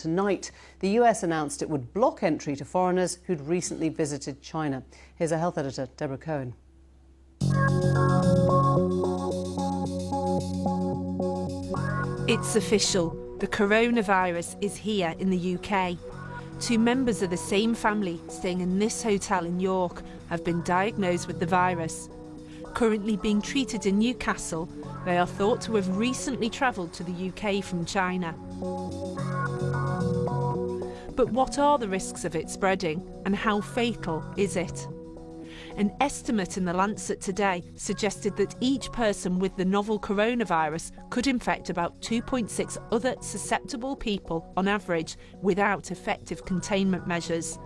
tonight, the US announced it would block entry to foreigners who'd recently visited China. Here's our health editor, Deborah Cohen. It's official. The coronavirus is here in the UK. 2 members of the same family staying in this hotel in York have been diagnosed with the virus. Currently being treated in Newcastle, they are thought to have recently travelled to the UK from China. But what are the risks of it spreading, and how fatal is it? An estimate in The Lancet today suggested that each person with the novel coronavirus could infect about 2.6 other susceptible people on average without effective containment measures.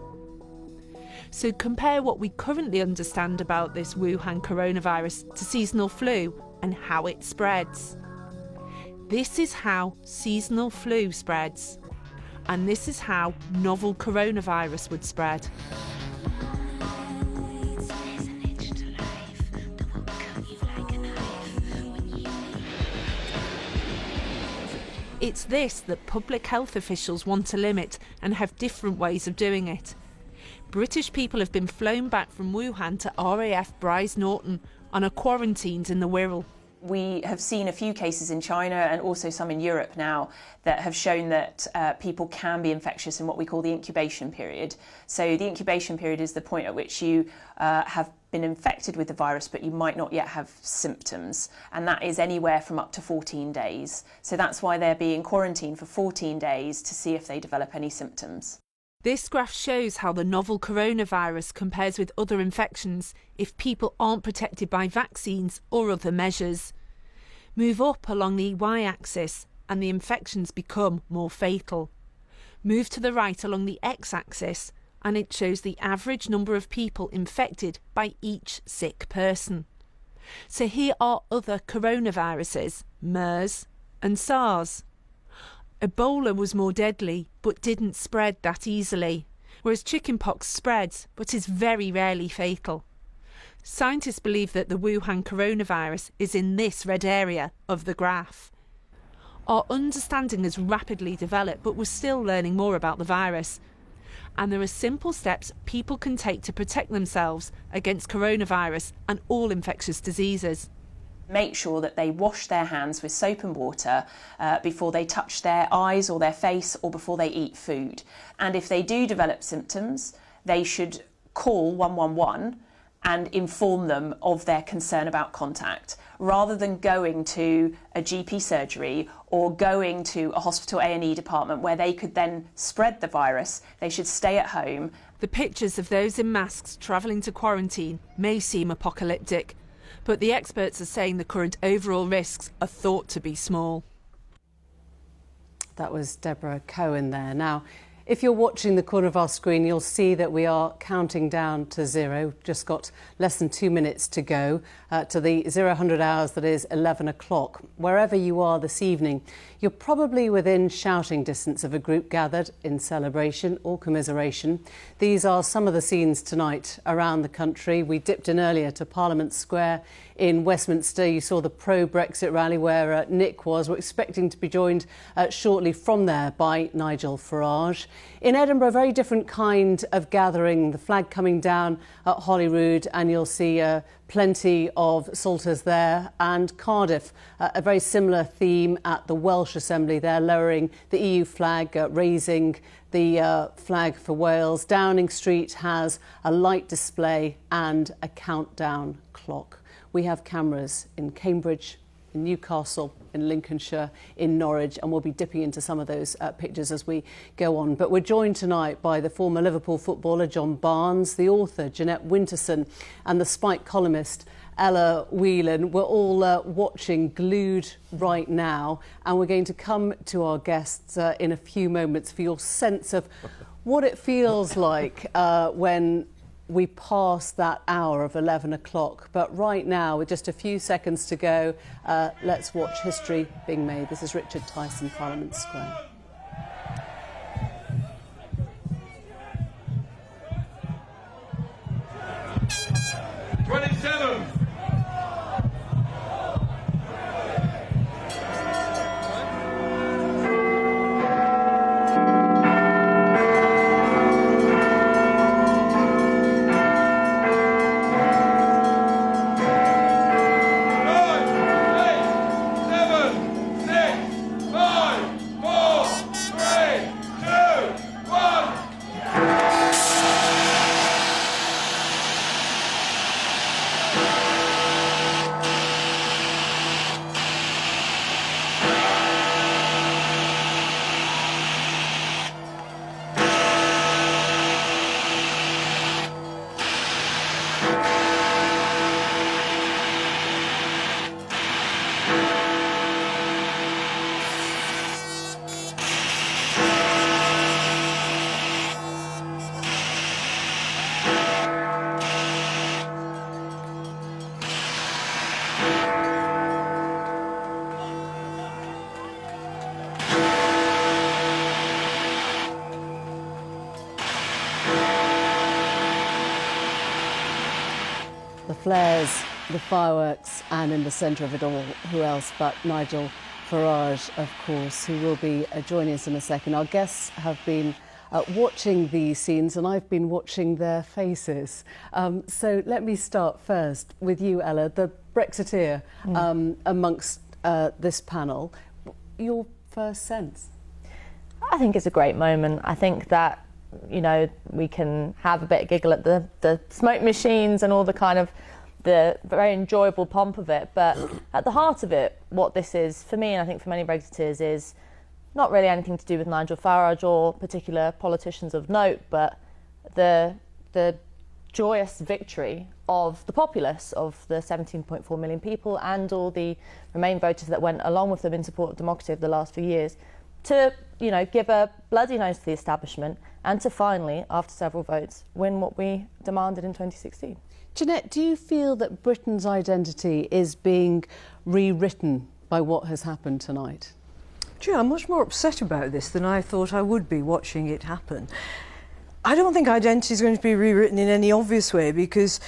So compare what we currently understand about this Wuhan coronavirus to seasonal flu and how it spreads. This is how seasonal flu spreads. And this is how novel coronavirus would spread. It's this that public health officials want to limit and have different ways of doing it. British people have been flown back from Wuhan to RAF Brize Norton and are quarantined in the Wirral. We have seen a few cases in China and also some in Europe now that have shown that people can be infectious in what we call the incubation period. So the incubation period is the point at which you have been infected with the virus, but you might not yet have symptoms. And that is anywhere from up to 14 days. So that's why they're being quarantined for 14 days to see if they develop any symptoms. This graph shows how the novel coronavirus compares with other infections if people aren't protected by vaccines or other measures. Move up along the y-axis and the infections become more fatal. Move to the right along the x-axis and it shows the average number of people infected by each sick person. So here are other coronaviruses, MERS and SARS. Ebola was more deadly, but didn't spread that easily, whereas chickenpox spreads, but is very rarely fatal. Scientists believe that the Wuhan coronavirus is in this red area of the graph. Our understanding has rapidly developed, but we're still learning more about the virus. And there are simple steps people can take to protect themselves against coronavirus and all infectious diseases. Make sure that they wash their hands with soap and water before they touch their eyes or their face or before they eat food. And if they do develop symptoms, they should call 111 and inform them of their concern about contact, rather than going to a GP surgery or going to a hospital A&E department where they could then spread the virus. They should stay at home. The pictures of those in masks travelling to quarantine may seem apocalyptic, but the experts are saying the current overall risks are thought to be small. That was Deborah Cohen there. Now, if you're watching the corner of our screen, you'll see that we are counting down to zero. Just got less than 2 minutes to go to the 0-100 hours that is 11 o'clock. Wherever you are this evening, you're probably within shouting distance of a group gathered in celebration or commiseration. These are some of the scenes tonight around the country. We dipped in earlier to Parliament Square in Westminster. You saw the pro-Brexit rally where Nick was. We're expecting to be joined shortly from there by Nigel Farage. In Edinburgh, a very different kind of gathering, the flag coming down at Holyrood, and you'll see plenty of salters there. And Cardiff, a very similar theme at the Welsh Assembly there, lowering the EU flag, raising the flag for Wales. Downing Street has a light display and a countdown clock. We have cameras in Cambridge, in Newcastle, in Lincolnshire, in Norwich, and we'll be dipping into some of those pictures as we go on. But we're joined tonight by the former Liverpool footballer John Barnes, the author Jeanette Winterson, and the Spike columnist Ella Whelan. We're all watching, glued right now, and we're going to come to our guests in a few moments for your sense of what it feels like when we pass that hour of 11 o'clock. But right now, with just a few seconds to go, let's watch history being made. This is Richard Tyson, Parliament Square. flares, the fireworks, and in the centre of it all, who else but Nigel Farage, of course, who will be joining us in a second. Our guests have been watching these scenes, and I've been watching their faces. So let me start first with you, Ella, the Brexiteer amongst this panel. Your first sense? I think it's a great moment. I think that, you know, we can have a bit of giggle at the smoke machines and all the kind of the very enjoyable pomp of it, but at the heart of it, what this is, for me and I think for many Brexiteers, is not really anything to do with Nigel Farage or particular politicians of note, but the joyous victory of the populace, of the 17.4 million people and all the Remain voters that went along with them in support of democracy over the last few years, to, you know, give a bloody nose to the establishment and to finally, after several votes, win what we demanded in 2016. Jeanette, do you feel that Britain's identity is being rewritten by what has happened tonight? Gee, I'm much more upset about this than I thought I would be watching it happen. I don't think identity is going to be rewritten in any obvious way, because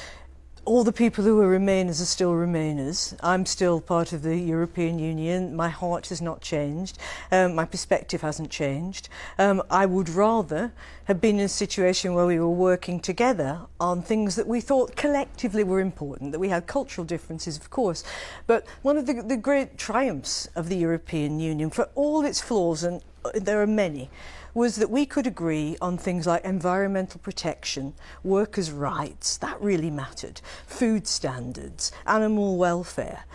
all the people who are Remainers are still Remainers. I'm still part of the European Union. My heart has not changed. My perspective hasn't changed. I would rather have been in a situation where we were working together on things that we thought collectively were important, that we had cultural differences, of course. But one of the great triumphs of the European Union, for all its flaws, and there are many, was that we could agree on things like environmental protection, workers' rights, that really mattered, food standards, animal welfare.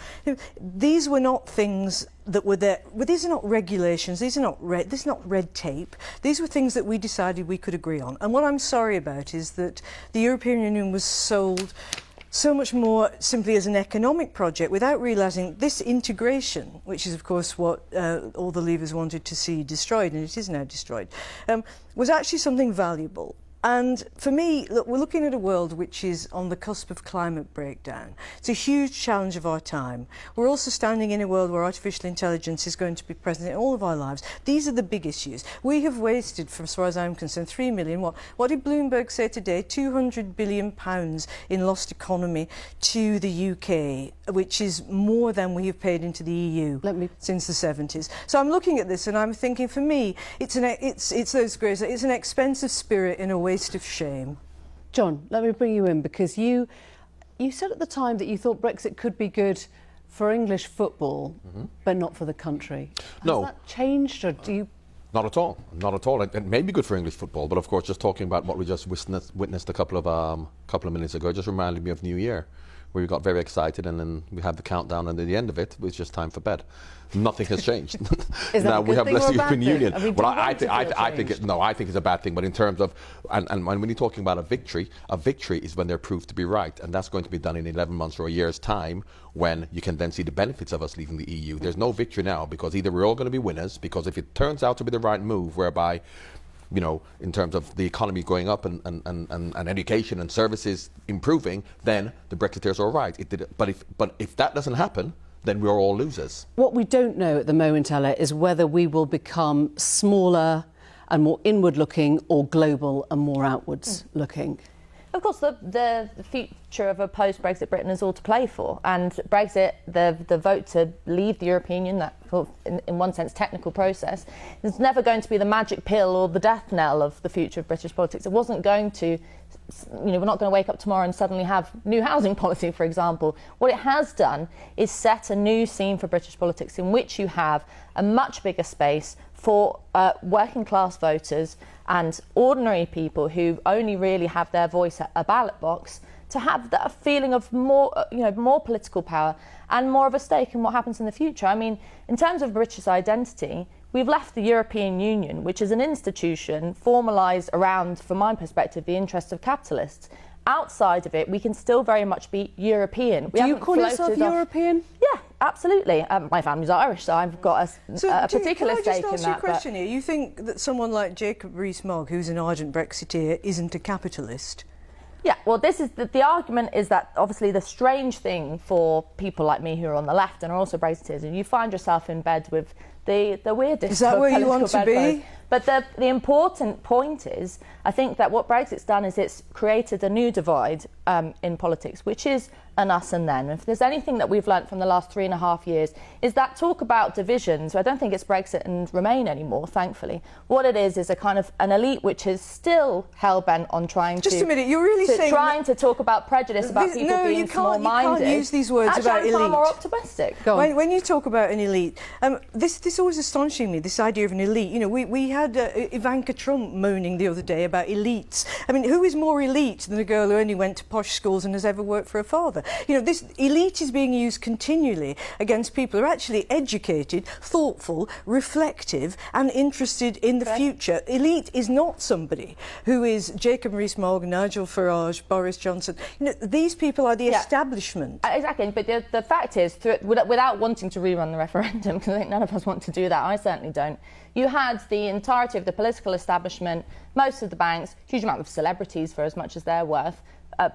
These were not things that were there. Well, these are not regulations, this is not red tape. These were things that we decided we could agree on. And what I'm sorry about is that the European Union was sold so much more simply as an economic project, without realising this integration, which is of course what all the Leavers wanted to see destroyed, and it is now destroyed, was actually something valuable. And for me, look, we're looking at a world which is on the cusp of climate breakdown. It's a huge challenge of our time. We're also standing in a world where artificial intelligence is going to be present in all of our lives. These are the big issues. We have wasted, from as far as I'm concerned, 3 million, what did Bloomberg say today? £200 billion in lost economy to the UK, which is more than we have paid into the EU since the 70s. So I'm looking at this and I'm thinking, for me, it's an expensive spirit in a waste of shame. John, let me bring you in, because you said at the time that you thought Brexit could be good for English football, but not for the country. Has that changed, or do you? Not at all. Not at all. It may be good for English football, but of course, just talking about what we just witnessed a couple of minutes ago, just reminded me of New Year, where we got very excited, and then we had the countdown, and at the end of it was just time for bed. Nothing has changed. Is that now a good we have thing less or a bad European thing? Union. I mean, well, I think it's a bad thing. But in terms of, and when you're talking about a victory is when they're proved to be right, and that's going to be done in 11 months or a year's time, when you can then see the benefits of us leaving the EU. There's no victory now, because either we're all going to be winners, because if it turns out to be the right move, whereby, you know, in terms of the economy going up and education and services improving, then the Brexiteers are all right. But if that doesn't happen, then we're all losers. What we don't know at the moment, Ella, is whether we will become smaller and more inward-looking, or global and more outwards-looking. Of course, the future of a post-Brexit Britain is all to play for. And Brexit, the vote to leave the European Union, that in one sense technical process, is never going to be the magic pill or the death knell of the future of British politics. It wasn't going to, you know, we're not going to wake up tomorrow and suddenly have new housing policy, for example. What it has done is set a new scene for British politics, in which you have a much bigger space for working class voters and ordinary people who only really have their voice at a ballot box, to have that feeling of more political power and more of a stake in what happens in the future. I mean, in terms of British identity, we've left the European Union, which is an institution formalised around, from my perspective, the interests of capitalists. Outside of it, we can still very much be European. Do you call yourself European? Yeah, absolutely. My family's Irish, so I've got a particular stake in that. Can I just ask you a question here? You think that someone like Jacob Rees-Mogg, who's an ardent Brexiteer, isn't a capitalist? Yeah, well, this is the argument is that obviously the strange thing for people like me who are on the left and are also Brexiteers, and you find yourself in bed with the weirdest. Is that where you want to be? But the important point is, I think that what Brexit's done is it's created a new divide in politics, which is an us and them. If there's anything that we've learnt from the last 3.5 years, is that talk about divisions. I don't think it's Brexit and Remain anymore, thankfully. What it is a kind of an elite which is still hell-bent on trying Just a minute, you're really saying... trying to talk about prejudice, about people being small-minded. You can't use these words Actually, about I'm elite. far more optimistic. When you talk about an elite, this always astonishing me, this idea of an elite. You know, we had Ivanka Trump moaning the other day about elites. I mean, who is more elite than a girl who only went to posh schools and has ever worked for her father? You know, this elite is being used continually against people who are actually educated, thoughtful, reflective and interested in the future. Elite is not somebody who is Jacob Rees-Mogg, Nigel Farage, Boris Johnson. You know, these people are the establishment. Exactly, but the fact is, without wanting to rerun the referendum, because I think none of us want to do that, I certainly don't, you had the entirety of the political establishment, most of the banks, huge amount of celebrities for as much as they're worth,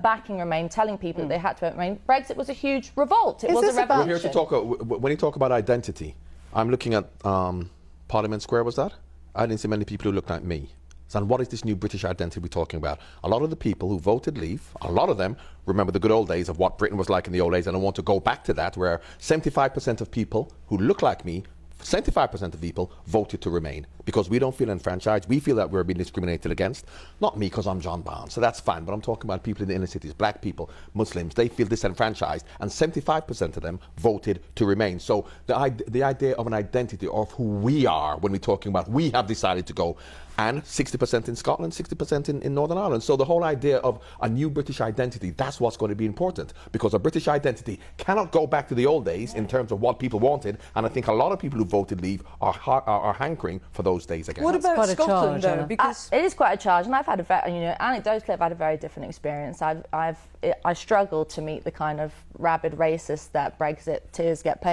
backing Remain, telling people that they had to vote Remain. Brexit was a huge revolt. It was a revolution. We're here to talk, when you talk about identity, I'm looking at Parliament Square, was that? I didn't see many people who looked like me. So what is this new British identity we're talking about? A lot of the people who voted Leave, a lot of them remember the good old days of what Britain was like in the old days, and I want to go back to that, where 75% of people who look like me, 75% of people voted to Remain because we don't feel enfranchised. We feel that we're being discriminated against. Not me, because I'm John Barnes, so that's fine, but I'm talking about people in the inner cities, black people, Muslims. They feel disenfranchised, and 75% of them voted to Remain. So the idea of an identity of who we are when we're talking about we have decided to go, and 60% in Scotland, 60% in Northern Ireland. So the whole idea of a new British identity, that's what's going to be important, because a British identity cannot go back to the old days in terms of what people wanted, and I think a lot of people who voted Leave are hankering for those days again. What about Scotland, though? Because it is quite a charge, and I've had anecdotally, I've had a very different experience. I struggle to meet the kind of rabid racist that Brexiteers get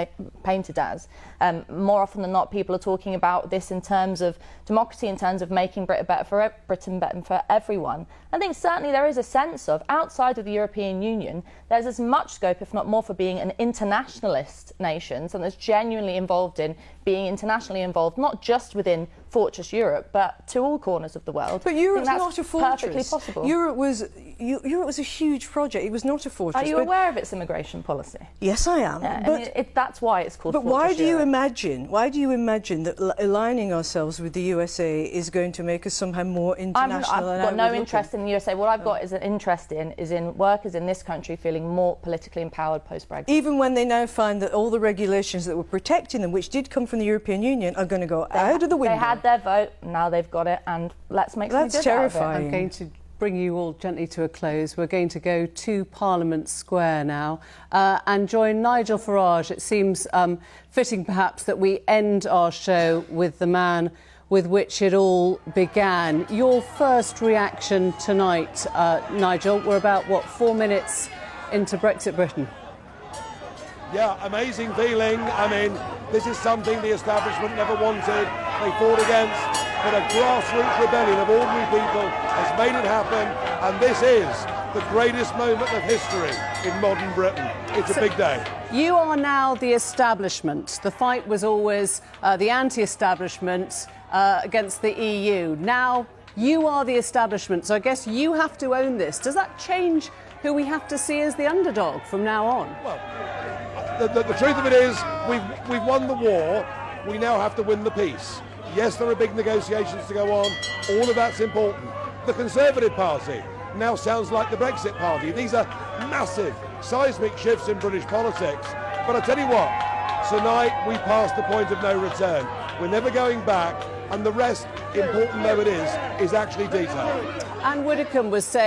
painted as. More often than not, people are talking about this in terms of democracy, in terms of making Britain better for everyone. I think certainly there is a sense of, outside of the European Union, there's as much scope, if not more, for being an internationalist nation, something that's genuinely involved in being internationally involved, not just within Fortress Europe, but to all corners of the world. But Europe's not a fortress. Perfectly possible. Europe was a huge project. It was not a fortress. Are you aware of its immigration policy? Yes, I am. Yeah, but that's why it's called. But why do you imagine that aligning ourselves with the USA is going to make us somehow more international? I've got no interest in the USA. What I've got is an interest in workers in this country feeling more politically empowered post-Brexit. Even when they now find that all the regulations that were protecting them, which did come from the European Union, are going to go out of the window. They had their vote, now they've got it, and let's make something good terrifying. out of it. I'm going to bring you all gently to a close. We're going to go to Parliament Square now and join Nigel Farage. It seems fitting, perhaps, that we end our show with the man with which it all began. Your first reaction tonight, Nigel? We're about, 4 minutes into Brexit Britain? Yeah, amazing feeling. I mean, this is something the establishment never wanted, they fought against, but a grassroots rebellion of ordinary people has made it happen, and this is the greatest moment of history in modern Britain. It's a big day. You are now the establishment. The fight was always the anti-establishment against the EU. Now you are the establishment, so I guess you have to own this. Does that change who we have to see as the underdog from now on? Well, the truth of it is, we've won the war. We now have to win the peace. Yes, there are big negotiations to go on. All of that's important. The Conservative Party now sounds like the Brexit Party. These are massive, seismic shifts in British politics. But I tell you what, tonight we passed the point of no return. We're never going back, and the rest, important though it is actually detail. Anne Widdecombe was saying